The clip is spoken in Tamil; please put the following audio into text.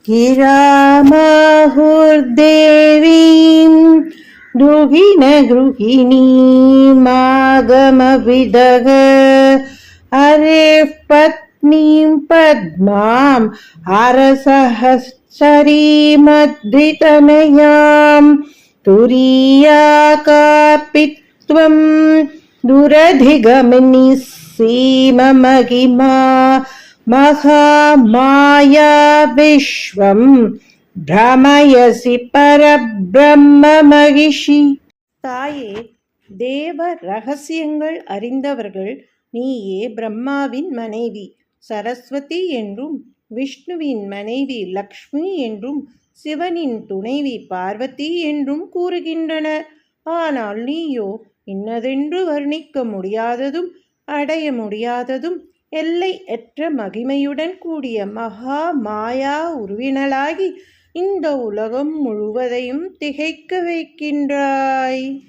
गिरामाहुर्देवीं गृहिणीमागमविदः हरेः पत्नीं पद्माम् अरसहचरीमद्धितनयां तुरीयाकापित्वं दुरधिगमनि सीममहिमा महामाया विश्वं भ्रमयसि பரபிரம்ம மகிஷி. தாயே, தேவ ரகசியங்கள் அறிந்தவர்கள் நீயே. பிரம்மாவின் மனைவி சரஸ்வதி என்றும், விஷ்ணுவின் மனைவி லக்ஷ்மி என்றும், சிவனின் துணைவி பார்வதி என்றும் கூறுகின்றனர். ஆனால் நீயோ இன்னதென்று வர்ணிக்க முடியாததும் அடைய முடியாததும் எல்லையற்ற மகிமையுடன் கூடிய மகா மாயா உருவினளாகி இந்த உலகம் முழுவதையும் திகைக்க வைக்கின்றாய்.